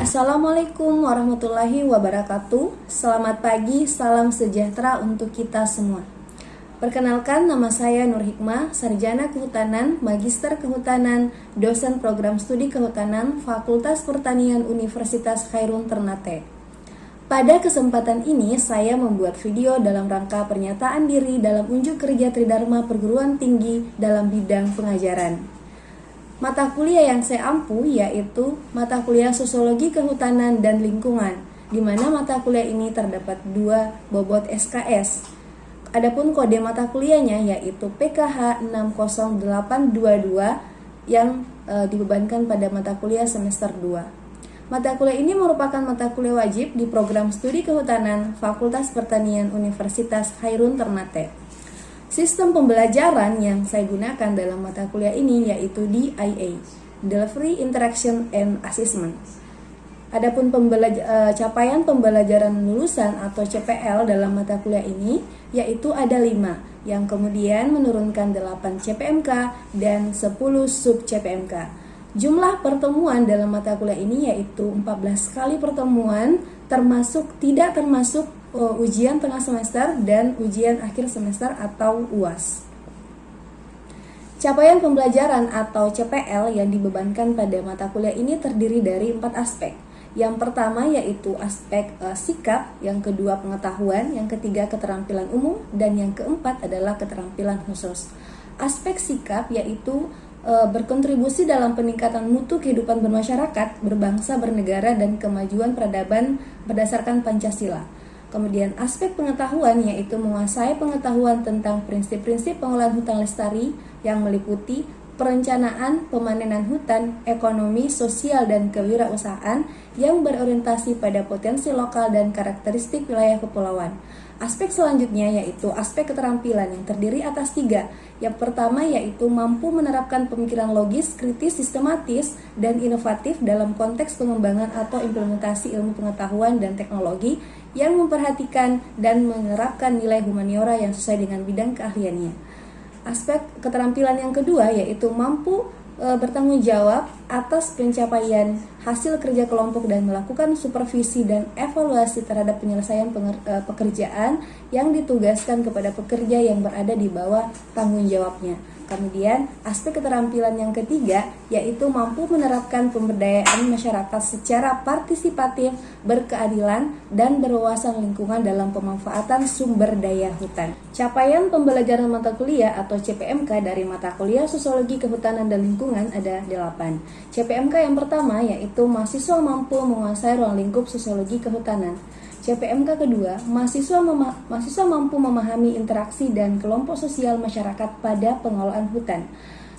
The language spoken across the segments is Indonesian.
Assalamualaikum warahmatullahi wabarakatuh. Selamat pagi, salam sejahtera untuk kita semua. Perkenalkan, nama saya Nur Hikmah, Sarjana Kehutanan, Magister Kehutanan, dosen program studi Kehutanan, Fakultas Pertanian Universitas Khairun Ternate. Pada kesempatan ini, saya membuat video dalam rangka pernyataan diri dalam unjuk kerja Tridharma Perguruan Tinggi dalam bidang pengajaran. Mata kuliah yang saya ampu yaitu mata kuliah Sosiologi Kehutanan dan Lingkungan, di mana mata kuliah ini terdapat 2 bobot SKS. Adapun kode mata kuliahnya yaitu PKH 60822 yang dibebankan pada mata kuliah semester 2. Mata kuliah ini merupakan mata kuliah wajib di program studi Kehutanan Fakultas Pertanian Universitas Khairun Ternate. Sistem pembelajaran yang saya gunakan dalam mata kuliah ini yaitu DIA, Delivery Interaction and Assessment. Adapun capaian pembelajaran lulusan atau CPL dalam mata kuliah ini yaitu ada 5, yang kemudian menurunkan 8 CPMK dan 10 sub CPMK. Jumlah pertemuan dalam mata kuliah ini yaitu 14 kali pertemuan, tidak termasuk ujian tengah semester dan ujian akhir semester atau UAS. Capaian pembelajaran atau CPL yang dibebankan pada mata kuliah ini terdiri dari 4 aspek. Yang pertama yaitu aspek sikap, yang kedua pengetahuan, yang ketiga keterampilan umum, dan yang keempat adalah keterampilan khusus. Aspek sikap yaitu berkontribusi dalam peningkatan mutu kehidupan bermasyarakat, berbangsa, bernegara, dan kemajuan peradaban berdasarkan Pancasila. Kemudian aspek pengetahuan yaitu menguasai pengetahuan tentang prinsip-prinsip pengolahan hutan lestari yang meliputi perencanaan, pemanenan hutan, ekonomi, sosial, dan kewirausahaan yang berorientasi pada potensi lokal dan karakteristik wilayah kepulauan. Aspek selanjutnya yaitu aspek keterampilan yang terdiri atas 3. Yang pertama yaitu mampu menerapkan pemikiran logis, kritis, sistematis, dan inovatif dalam konteks pengembangan atau implementasi ilmu pengetahuan dan teknologi yang memperhatikan dan menerapkan nilai humaniora yang sesuai dengan bidang keahliannya. Aspek keterampilan yang kedua yaitu mampu bertanggung jawab atas pencapaian hasil kerja kelompok dan melakukan supervisi dan evaluasi terhadap penyelesaian pekerjaan yang ditugaskan kepada pekerja yang berada di bawah tanggung jawabnya. Kemudian aspek keterampilan yang ketiga yaitu mampu menerapkan pemberdayaan masyarakat secara partisipatif, berkeadilan, dan berwawasan lingkungan dalam pemanfaatan sumber daya hutan. Capaian pembelajaran mata kuliah atau CPMK dari mata kuliah Sosiologi Kehutanan dan Lingkungan ada 8. CPMK yang pertama yaitu mahasiswa mampu menguasai ruang lingkup sosiologi kehutanan. CPMK kedua, mahasiswa mampu memahami interaksi dan kelompok sosial masyarakat pada pengelolaan hutan.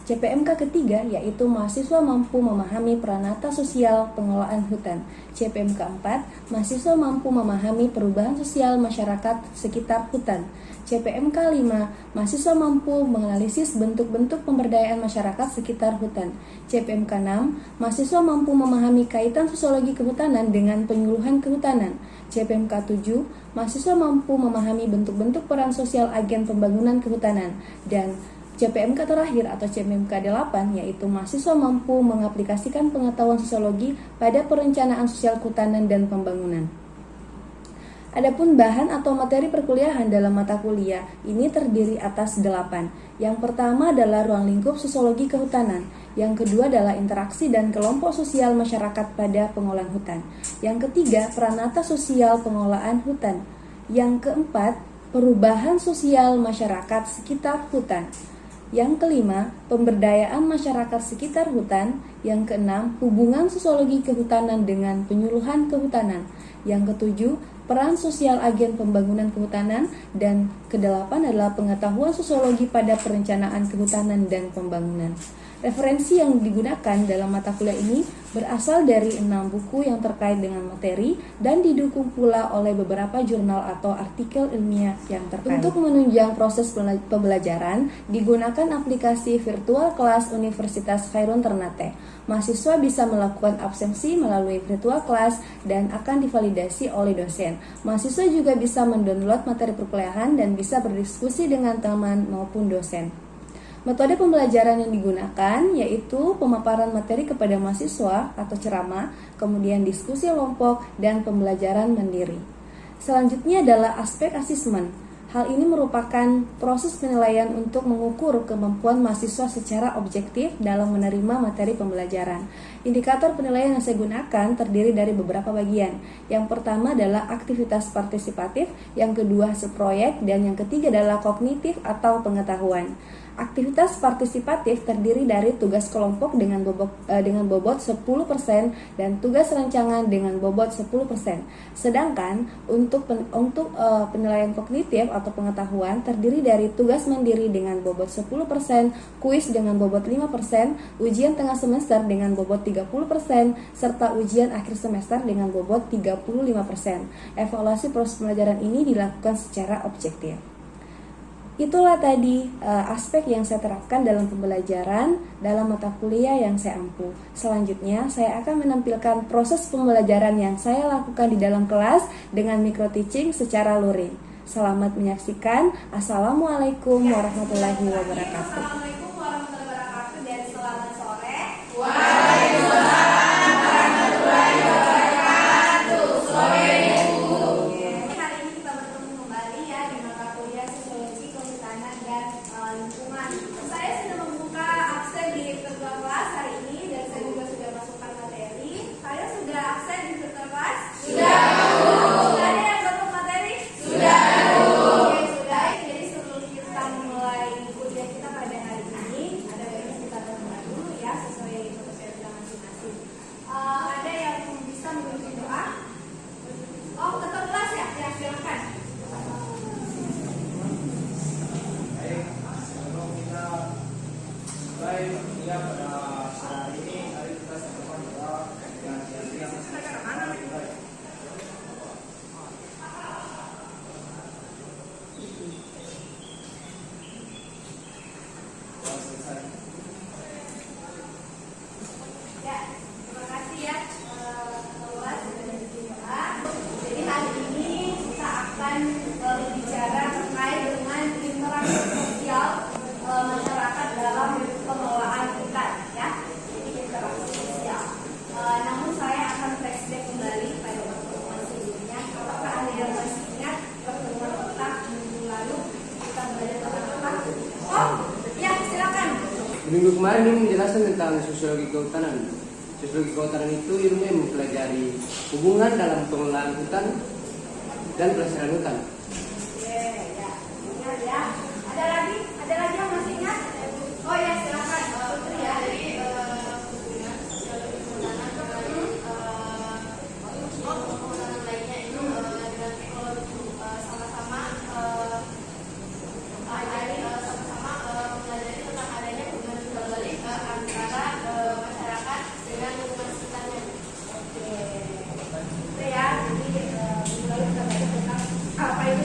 CPMK ketiga yaitu mahasiswa mampu memahami peranata sosial pengelolaan hutan. CPMK 4, mahasiswa mampu memahami perubahan sosial masyarakat sekitar hutan. CPMK 5, mahasiswa mampu menganalisis bentuk-bentuk pemberdayaan masyarakat sekitar hutan. CPMK 6, mahasiswa mampu memahami kaitan sosiologi kehutanan dengan penyuluhan kehutanan. CPMK 7, mahasiswa mampu memahami bentuk-bentuk peran sosial agen pembangunan kehutanan. Dan CPMK terakhir atau CPMK 8 yaitu mahasiswa mampu mengaplikasikan pengetahuan sosiologi pada perencanaan sosial kehutanan dan pembangunan. Adapun bahan atau materi perkuliahan dalam mata kuliah ini terdiri atas 8. Yang pertama adalah ruang lingkup sosiologi kehutanan. Yang kedua adalah interaksi dan kelompok sosial masyarakat pada pengolahan hutan. Yang ketiga, peranata sosial pengelolaan hutan. Yang keempat, perubahan sosial masyarakat sekitar hutan. Yang kelima, pemberdayaan masyarakat sekitar hutan. Yang keenam, hubungan sosiologi kehutanan dengan penyuluhan kehutanan. Yang ketujuh, peran sosial agen pembangunan kehutanan. Dan kedelapan adalah pengetahuan sosiologi pada perencanaan kehutanan dan pembangunan. Referensi yang digunakan dalam mata kuliah ini berasal dari 6 buku yang terkait dengan materi dan didukung pula oleh beberapa jurnal atau artikel ilmiah yang terkait. Untuk menunjang proses pembelajaran, digunakan aplikasi virtual kelas Universitas Khairun Ternate. Mahasiswa bisa melakukan absensi melalui virtual kelas dan akan divalidasi oleh dosen. Mahasiswa juga bisa mendownload materi perkuliahan dan bisa berdiskusi dengan teman maupun dosen. Metode pembelajaran yang digunakan yaitu pemaparan materi kepada mahasiswa atau ceramah, kemudian diskusi kelompok, dan pembelajaran mandiri. Selanjutnya adalah aspek asesmen. Hal ini merupakan proses penilaian untuk mengukur kemampuan mahasiswa secara objektif dalam menerima materi pembelajaran. Indikator penilaian yang saya gunakan terdiri dari beberapa bagian. Yang pertama adalah aktivitas partisipatif, yang kedua proyek, dan yang ketiga adalah kognitif atau pengetahuan. Aktivitas partisipatif terdiri dari tugas kelompok dengan bobot 10% dan tugas rancangan dengan bobot 10%. Sedangkan untuk penilaian kognitif atau pengetahuan terdiri dari tugas mandiri dengan bobot 10%, kuis dengan bobot 5%, ujian tengah semester dengan bobot 30%, serta ujian akhir semester dengan bobot 35%. Evaluasi proses pembelajaran ini dilakukan secara objektif. Itulah tadi aspek yang saya terapkan dalam pembelajaran dalam mata kuliah yang saya ampu. Selanjutnya, saya akan menampilkan proses pembelajaran yang saya lakukan di dalam kelas dengan micro teaching secara luring. Selamat menyaksikan. Assalamualaikum warahmatullahi wabarakatuh. Assalamualaikum warahmatullahi wabarakatuh dan selamat sore. Waalaikumsalam warahmatullahi wabarakatuh. Sore Bu. Hari ini kita bertemu kembali ya di mata kuliah Sosiologi Kehutanan dan Lingkungan. Saya sudah membuka absen di ketua kelas hari ini dan saya juga sudah masukkan materi. Saya sudah absen di ketua kelas? Sudah, Bu. Sudah ada yang dapat materi? Sudah, Bu. Oke, sudah. Jadi sebelum kita mulai kuliah kita pada hari ini, ada baiknya kita berdoa dulu ya sesuai kepercayaan kita masing-masing. Ada yang bisa memimpin doa? Oh, ketua kelas ya? Ya, silakan. Baik, sebelum kita mulai kuliah pada hari ini, mari kita sama-sama berdoa dengan siap-siap mulai. Selesai. Ya, terima kasih ya ketua sudah memimpin doa. Jadi hari ini kita akan berbicara terkait dengan interaksi sosial masyarakat dalam pengelolaan hutan ya. Jadi interaksi sosial. Namun saya akan flashback kembali pada pertemuan sebelumnya. Apakah ada yang masih ingat pertemuan kita minggu lalu kita belajar tentang apa? Oh, ya silakan. Minggu kemarin ini menjelaskan tentang sosiologi kehutanan. Sosiologi kehutanan itu ilmu yang mempelajari hubungan dalam pengelolaan hutan dan pelestarian hutan. Oke, ya. Ingat ya. Ada lagi? Ada lagi yang masih ingat? Oh ya, silakan. Putri ya. Jadi hubungan sosiologi kehutanan kehutanan lainnya itu dengan ekologi sama-sama mempelajari tentang adanya hubungan kembali antara masyarakat dengan lingkungan sekitarnya. Oke. Itu ya. Jadi lalu kita belajar tentang apa itu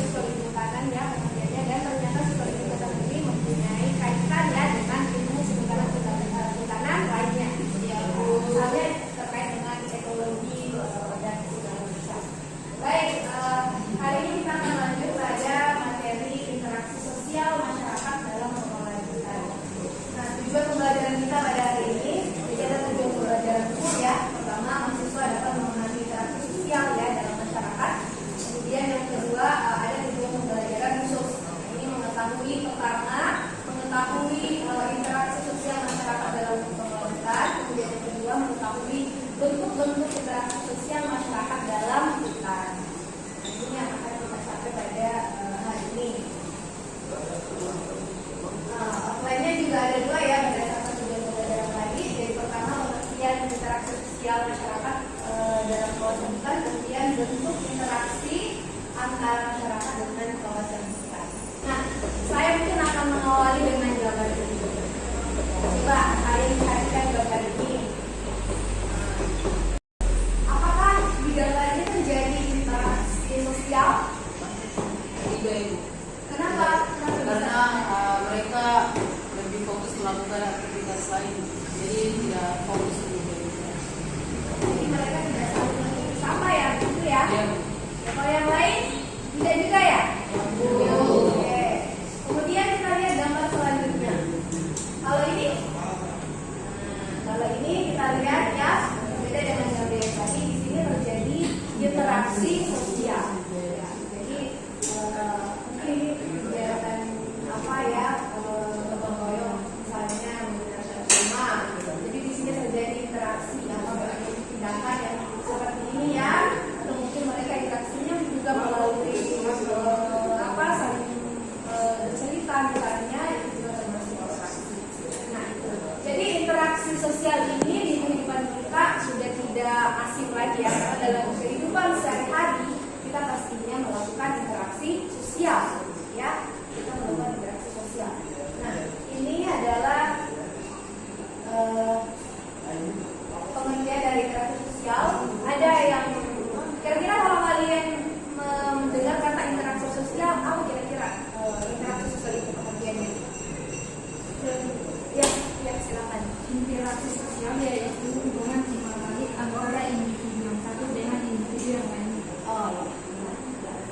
sosial ini di kehidupan kita sudah tidak asing lagi ya, karena dalam kehidupan sehari-hari kita pastinya melakukan interaksi sosial, ya, kita melakukan interaksi sosial. Nah, ini adalah pengertian dari interaksi sosial. Ada yang kira-kira kalau kalian mendengar kata interaksi sosial, apa kira-kira interaksi sosial itu pengertiannya? Ya, silakan. Interaksi sosial yaitu hubungan simultanis antara individu yang satu dengan individu yang lain. Oh,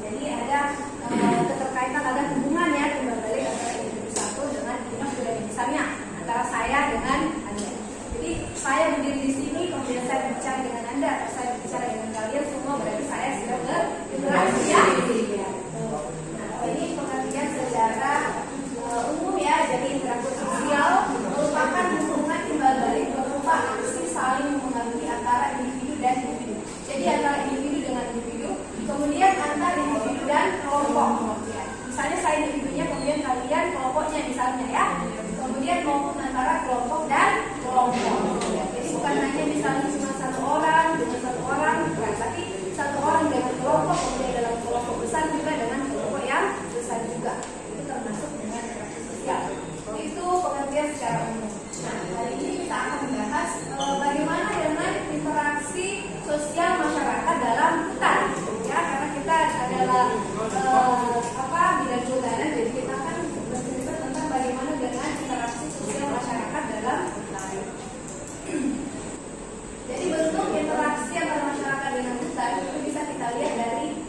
jadi ada keterkaitan, ada hubungan ya kembali antara individu satu dengan individu lain. Misalnya antara saya dengan Anda. Jadi saya berdiri di sini, kemudian saya bicara dengan Anda, atau saya bicara dengan kalian semua, berarti saya sudah berinteraksi ya. Nah, ini pengertian secara umum ya. Jadi interaksi sosial merupakan hubungan timbal balik berupa aksi saling mengerti antara individu dan individu. Jadi antara individu dengan individu, kemudian antara individu dan kelompok. Ya. Misalnya saya individunya, kemudian kalian kelompoknya misalnya ya. Kemudian maupun antara kelompok dan kelompok. Ya. Jadi bukan hanya misalnya cuma satu orang dengan satu orang, bukan, tapi satu orang dengan kelompok, kemudian dalam kelompok besar juga dengan kelompok yang besar juga. Itu termasuk dengan interaksi sosial. Itu pengertian secara umum. Nah, hari ini kita akan membahas bagaimana dengan interaksi sosial masyarakat dalam hutan. Ya, karena kita adalah bidang kehutanan, jadi kita akan bercerita tentang bagaimana dengan interaksi sosial masyarakat dalam hutan. Jadi bentuk interaksi antara masyarakat dengan hutan itu bisa kita lihat dari ini.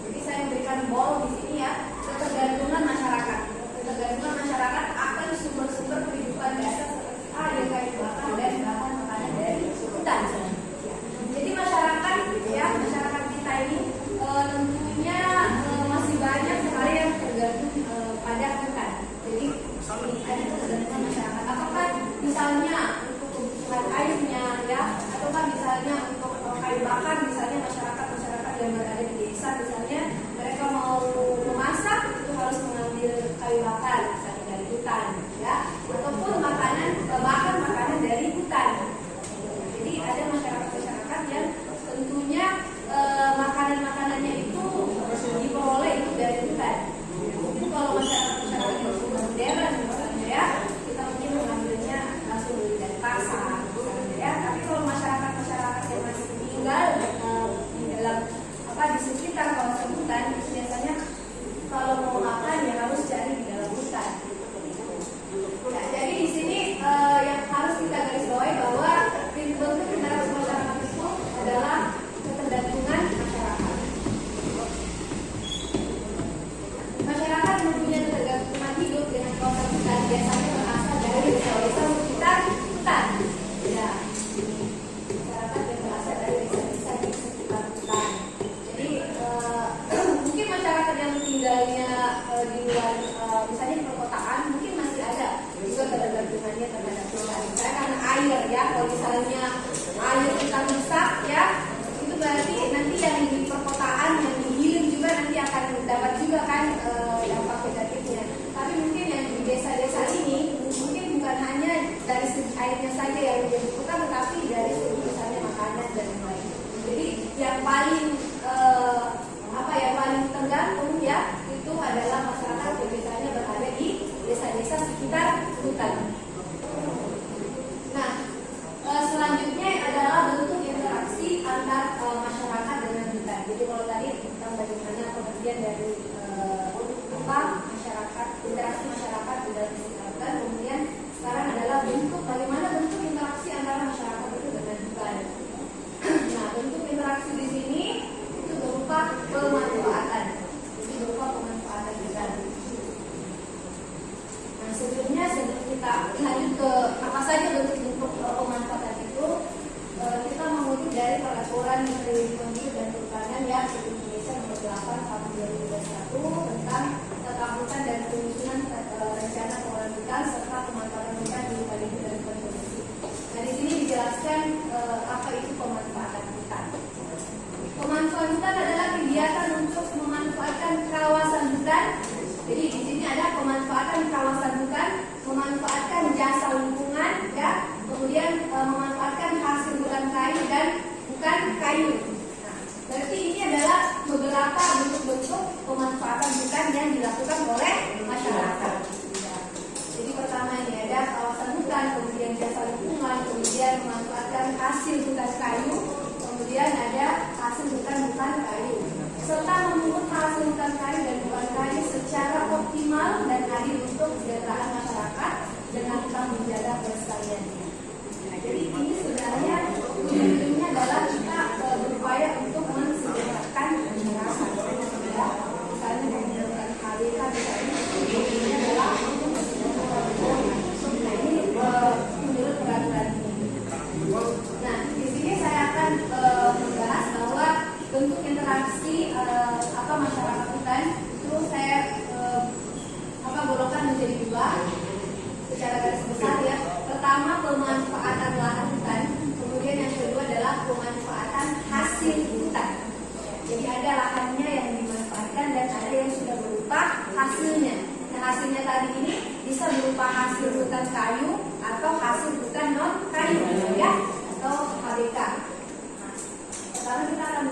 Jadi saya memberikan bol di sini ya, ketergantungan masyarakat. Ketergantungan masyarakat akan sumber-sumber kehidupan dasar seperti air, kayu bakar, dan bahan makanan dari hutan. Ya. Jadi masyarakat kita ini tentunya masih banyak sekali yang tergantung pada hutan. Jadi ada ketergantungan masyarakat. Apakah misalnya untuk kebutuhan airnya ya, ataukah misalnya untuk kayu bakar, misalnya masyarakat yang berada di desa, misalnya mereka mau memasak itu harus mengambil kayu bakar misalnya dari hutan ya, ataupun bahkan makanan dari hutan. Jadi ada masyarakat yang tentunya makanannya itu diperoleh itu dari hutan. Mungkin kalau masyarakat itu modern misalnya ya, kita mungkin mengambilnya langsung dari pasar misalnya ya. Tapi kalau masyarakat yang masih tinggal di dalam di sekitar kawasan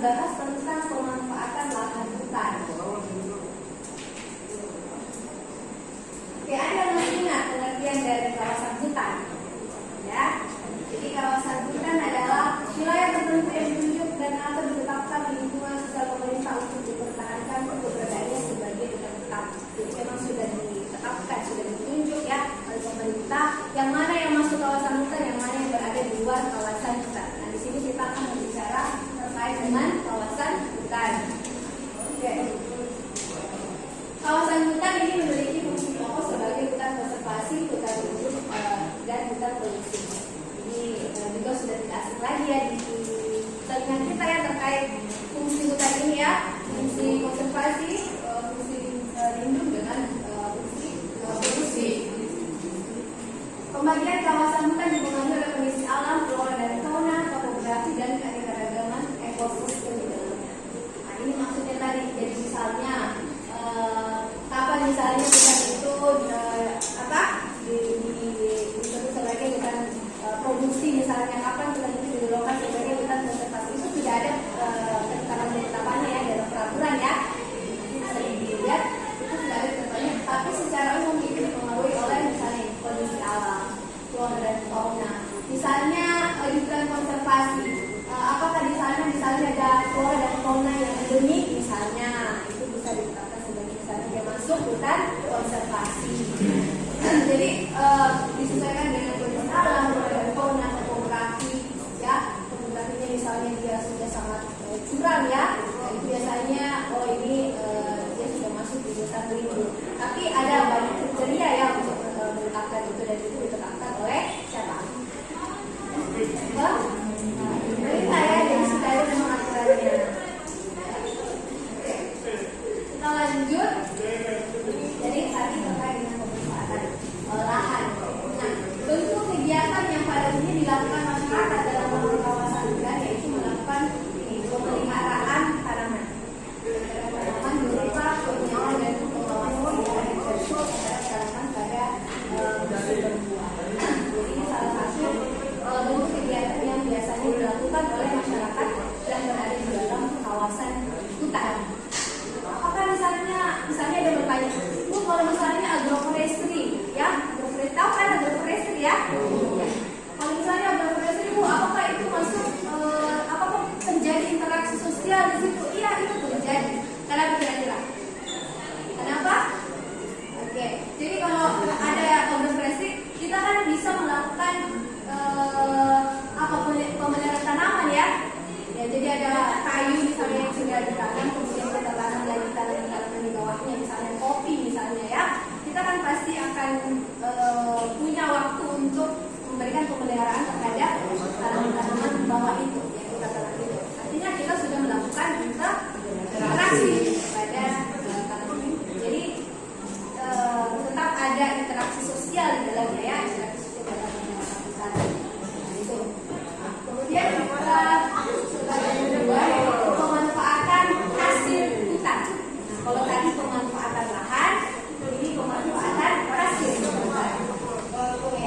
membahas tentang pemanfaatan lahan hutan. Oke, ada yang masih ingat pengertian dari kawasan hutan? Ya, jadi kawasan hutan adalah wilayah tertentu yang ditunjuk dan atau ditetapkan di lingkungan sosial pemerintah untuk dipertahankan keberadaannya sebagai hutan tetap. Jadi memang sudah ditetapkan, sudah ditunjuk ya oleh pemerintah yang mana yang masuk kawasan hutan, yang mana yang berada di luar kawasan hutan. Nah, di sini kita akan berbicara terkait dengan kawasan hutan. Oke. Kawasan hutan ini memiliki fungsi pokok sebagai hutan konservasi, hutan lindung, dan hutan produksi. Ini juga sudah tidak asing lagi ya di telinga kita ya terkait fungsi hutan ini ya, fungsi konservasi, fungsi lindung dengan fungsi produksi. Pembagian kawasan hutan dipengaruhi oleh kondisi alam, flora dan fauna, topografi dan keanekaragaman ekosistem di dalamnya. Nah, ini maksudnya tadi. Jadi misalnya kapan misalnya hutan itu disebut sebagai hutan produksi, misalnya kapan hutan itu diloloskan sebagai hutan konservasi, itu sudah ada ketetapan-ketetapannya ya dalam peraturan ya. Bisa dilihat itu sudah ada ketetapannya. Tapi secara umum itu dipengaruhi oleh misalnya kondisi alam, flora dan fauna. Misalnya di hutan konservasi, apakah di sana misalnya ada flora dan fauna yang endemik misalnya, itu bisa ditetapkan sebagai misalnya dia masuk hutan konservasi. Jadi disesuaikan dengan kondisi alam, flora dan fauna, topografi ya. Topografinya misalnya dia sudah sangat curam ya, itu biasanya ini dia sudah masuk di hutan lindung. Tapi ada banyak kriteria ya untuk menetapkan itu, dan itu ditetapkan oleh siapa? Pemerintah ya, jadi sudah ada memang aturannya. Kita lanjut. Jadi tadi terkait dengan pemanfaatan lahan. Nah, bentuk kegiatan yang pada umumnya dilakukan masyarakat dalam mengelola kawasan hutan yaitu melakukan pemeliharaan tanaman. Tanaman berupa pengelolaan dan pengawasan terhadap tanaman pada musim berbuah. Jadi ini salah satu bentuk kegiatan yang biasanya dilakukan oleh masyarakat yang berada di dalam kawasan hutan. Apakah misalnya ada bertanya, kalau misalnya agroforestry, ya, agroforestry, tahu kan agroforestry ya? Kalau misalnya agroforestry, apakah itu masuk, apakah terjadi interaksi sosial di situ? Iya, itu terjadi. Kenapa kira-kira? Kenapa? Oke, jadi kalau ada agroforestry, kita kan bisa melakukan pemeliharaan tanaman ya. Ya, jadi ada kayu misalnya yang sudah ditanam, kemudian kita tanam lagi tanaman di bawahnya, misalnya kopi misalnya ya. Kita kan pasti akan punya waktu untuk memberikan pemeliharaan terhadap tanaman-tanaman di bawah itu, yang kita tanam itu. Artinya kita sudah melakukan interaksi pada tanaman itu. Jadi tetap ada interaksi sosial di dalamnya ya, interaksi sosial dalam hutan. Kemudian sebagai kedua yaitu pemanfaatan hasil hutan. Nah, kalau tadi pemanfaatan lahan, ini pemanfaatan hasil hutan. Oke.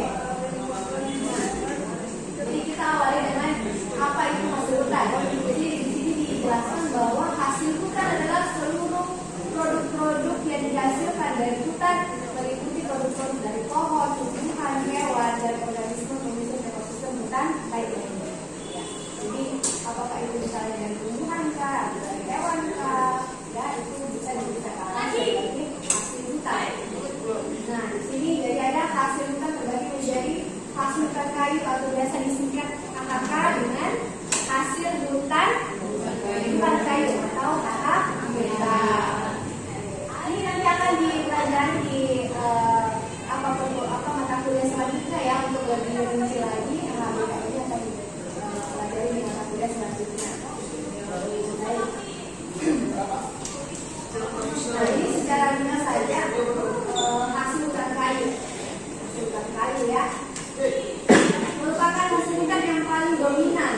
Jadi kita awali dengan apa itu hasil hutan. Jadi di sini dijelaskan bahwa hasil hutan adalah seluruh produk-produk yang dihasilkan dari hutan, meliputi produk-produk dari pohon, tumbuhan, hewan, dan organisme pemilik ekosistem hutan lainnya. Jadi apakah itu misalnya dari tumbuhan kah, atau dari hewan kah, ya itu bisa dikatakan sebagai hasil hutan. Nah di sini jadi ada hasil hutan terbagi menjadi hasil hutan kayu atau biasa disingkat HHK dengan hasil hutan bukan kayu atau HHK. Ini nanti akan dipelajari di mata kuliah selanjutnya ya, untuk lebih rinci lagi. HHK ini akan dipelajari di mata kuliah selanjutnya. Nah ini secara ringan saja hasil hutan kayu. Hasil hutan kayu ya merupakan hasil hutan yang paling dominan.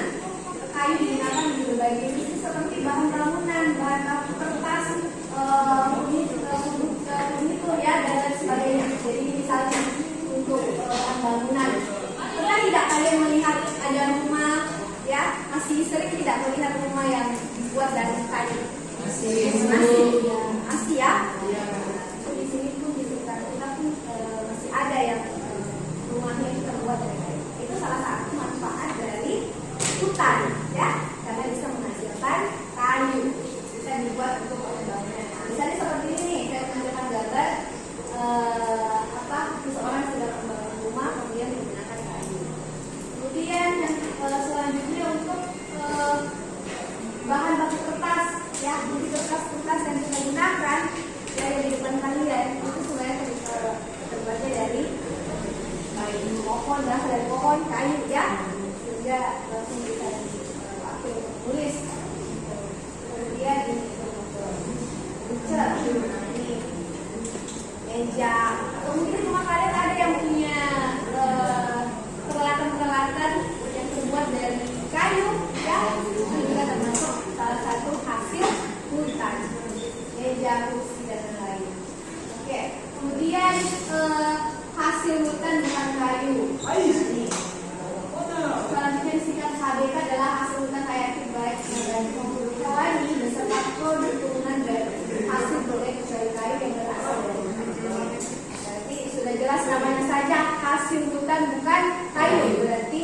Kayu digunakan di berbagai industri seperti bahan bangunan, bahan kertas, furnitur ya, dan lain sebagainya. Jadi misalnya untuk bahan bangunan, pernah tidak kalian melihat ada rumah ya, masih sering tidak melihat rumah yang terbuat dari kayu. Masih ya. Di sini pun di sekitar kita pun masih ada yang rumahnya itu terbuat dari kayu. Itu salah satu manfaat dari hutan, ya, karena bisa menghasilkan kayu, bisa dibuat untuk bangunan. Misalnya seperti ini, saya menunjukkan gambar seseorang sedang membangun rumah kemudian menggunakan kayu. Kemudian yang selanjutnya untuk bahan baku kertas, ya, jadi kertas yang kita gunakan ya, yang di depan kalian itu sebenarnya terbuatnya dari pohon, berasal dari pohon kayu, ya, sehingga langsung bisa dipakai untuk menulis. Kemudian ini ini meja, atau mungkin rumah kalian ada yang punya peralatan-peralatan yang terbuat dari kayu, ya, itu juga termasuk salah satu hasil hutan, meja, kursi dan lain-lain. Oke, kemudian hasil hutan bukan kayu. Ini selanjutnya disingkat HBK adalah hasil hutan hayati baik dan maupun hewani beserta produk turunan dari hasil berbagai kecuali kayu yang berasal dari berarti sudah jelas namanya saja hasil hutan bukan kayu, berarti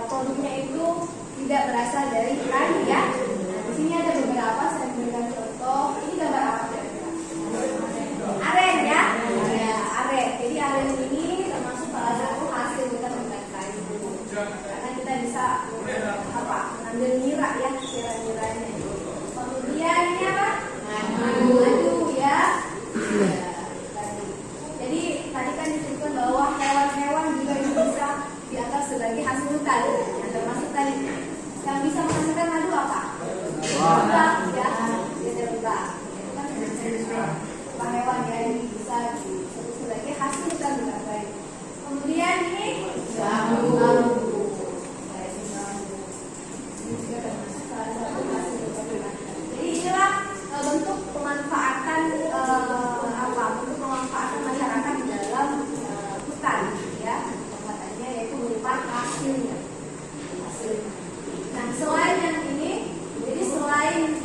produknya itu tidak berasal dari kayu, ya. Nah, di sini ada beberapa, saya berikan contoh. Ini gambar apa kira-kira? Aren, ya, aren. Jadi aren ini termasuk salah satu hasil hutan bukan kayu, karena kita bisa mengambil nira, ya, nira-niranya. Kemudian ini apa? Madu, ya. Jadi tadi kan disebutkan bahwa hewan-hewan juga bisa dianggap sebagai hasil hutan, yang termasuk tadi yang bisa menghasilkan madu apa? Lebah, ya, lebah. Itu kan hewan yang bisa disebut sebagai hasil hutan bukan kayu. Kemudian ini bambu. Jadi inilah bentuk pemanfaatan bentuk pemanfaatan masyarakat di dalam hutan, ya, pemanfaatannya yaitu berupa hasilnya. Nah, selain yang ini, jadi selain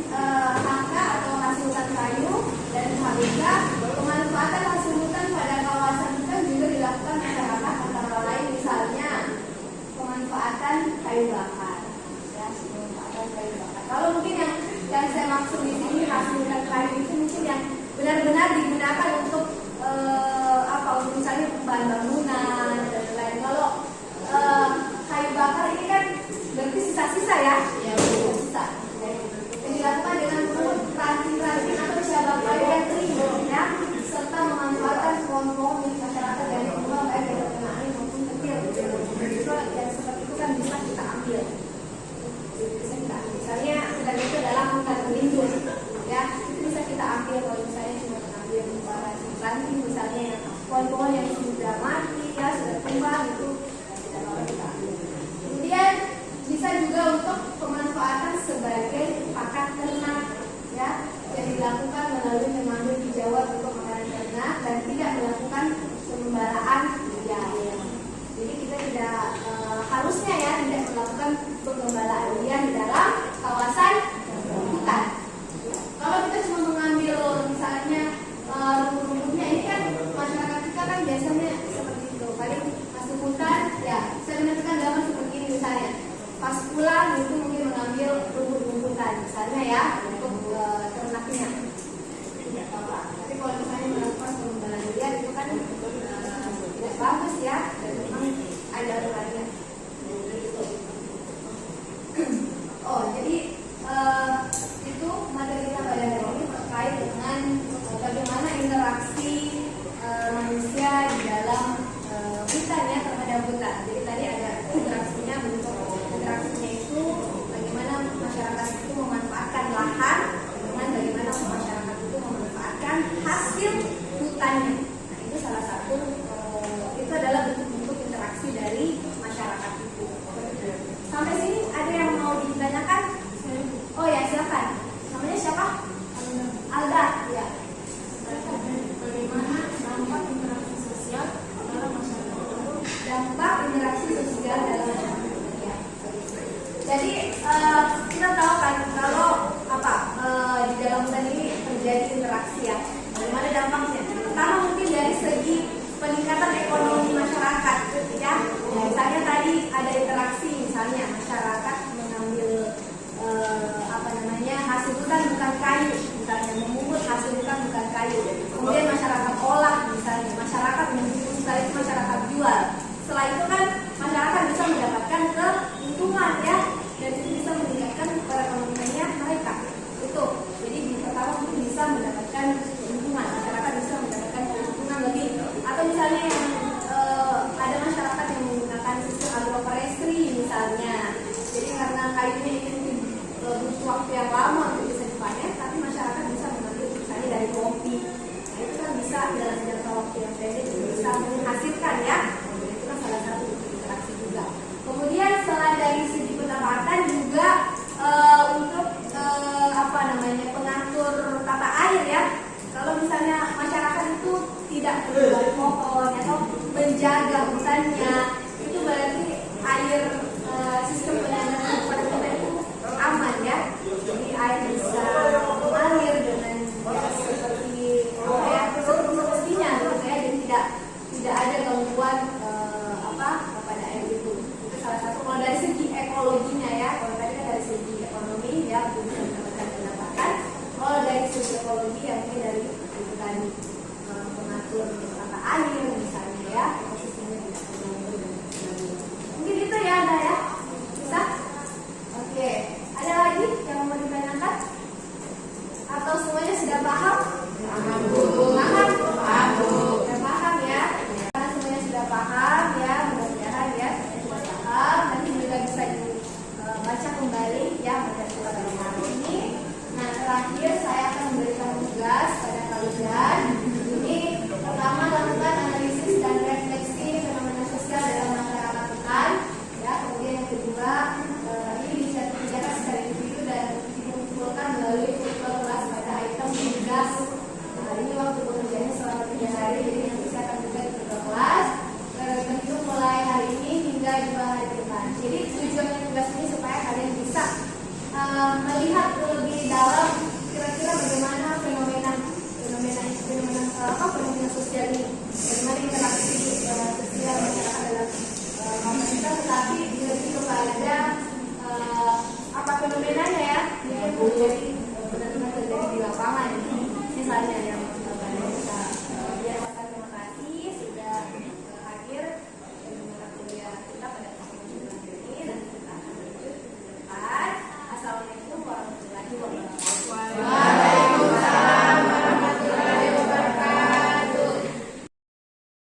HK atau hasil hutan kayu dan HBK, pemanfaatan hasil hutan pada kawasan hutan juga dilakukan masyarakat antara lain misalnya pemanfaatan kayu bakar, ya, pemanfaatan kayu bakar. Kalau mungkin yang saya maksud di sini hasil hutan kayu itu mungkin yang benar-benar digunakan untuk untuk misalnya bahan bangunan dan lain-lain. Kalau kayu bakar ini kan berarti sisa-sisa, ya, sisa. Yang dilakukan dengan menurut ranting-ranting atau cabang kayu yang kering, ya, serta memanfaatkan pohon-pohon milik masyarakat dari rumah baik dari terkena angin maupun petir. Itu yang seperti itu kan bisa kita ambil. Misalnya hutan itu adalah hutan lindung, ya, itu bisa kita ambil. Kalau misalnya cuma mengambil ranting misalnya yang pohon-pohon yang sudah mati, ya, sudah tumbang, itu tidak boleh kita ambil. Kemudian bisa juga untuk pemanfaatan sebagai pakan ternak, ya, yang dilakukan melalui mengambil hijauan untuk makanan ternak dan tidak melakukan pengembalaan liar. Jadi kita tidak harusnya, ya, tidak melakukan pengembalaan liar di dalam kawasan hutan. Kalau kita cuma mengambil misalnya rumput-rumputnya, ini kan masyarakat kita kan biasanya seperti itu. Paling masuk hutan, ya, saya menentukan gambar seperti ini misalnya. Pas pulang itu mungkin mengambil rumput-rumputan misalnya, ya, untuk ternaknya. Tidak apa-apa. Tapi kalau misalnya melakukan pengembalaan liar itu kan tidak bagus, ya, dan memang ada aturannya. Jadi itu materi kita pada hari ini terkait dengan bagaimana interaksi manusia di dalam hutan, ya, terhadap hutan. Jadi tadi ada interaksinya, bentuk interaksinya itu bagaimana masyarakat itu memanfaatkan lahan dengan bagaimana masyarakat itu memanfaatkan hasil hutannya. Nah, itu salah satu itu adalah bentuk-bentuk interaksi dari masyarakat itu. Sampai sini ada yang mau ditanyakan? Oh, ya, silakan. Namanya siapa? Alda, ya. Bagaimana dampak interaksi sosial dalam masyarakat? Dampak interaksi sosial dalam masyarakat. Ya. Jadi kita tahu kan kalau di dalam hutan ini terjadi interaksi ya. Bagaimana dampaknya? Pertama mungkin dari segi peningkatan ekonomi masyarakat ya. Misalnya tadi ada interaksi, misalnya masyarakat mengambil hasil hutan bukan kayu, misalnya memungut hasil hutan bukan kayu. Kemudian masyarakat olah, misalnya masyarakat membungkus, setelah itu masyarakat jual. Setelah itu kan masyarakat bisa mendapatkan keuntungan ya, dan itu bisa meningkatkan perekonomiannya mereka. Itu jadi pertama mungkin bisa mendapatkan keuntungan, masyarakat bisa mendapatkan keuntungan lebih. Atau misalnya yang ada masyarakat yang menggunakan sistem agroforestry misalnya, jadi karena kayunya itu butuh waktu yang lama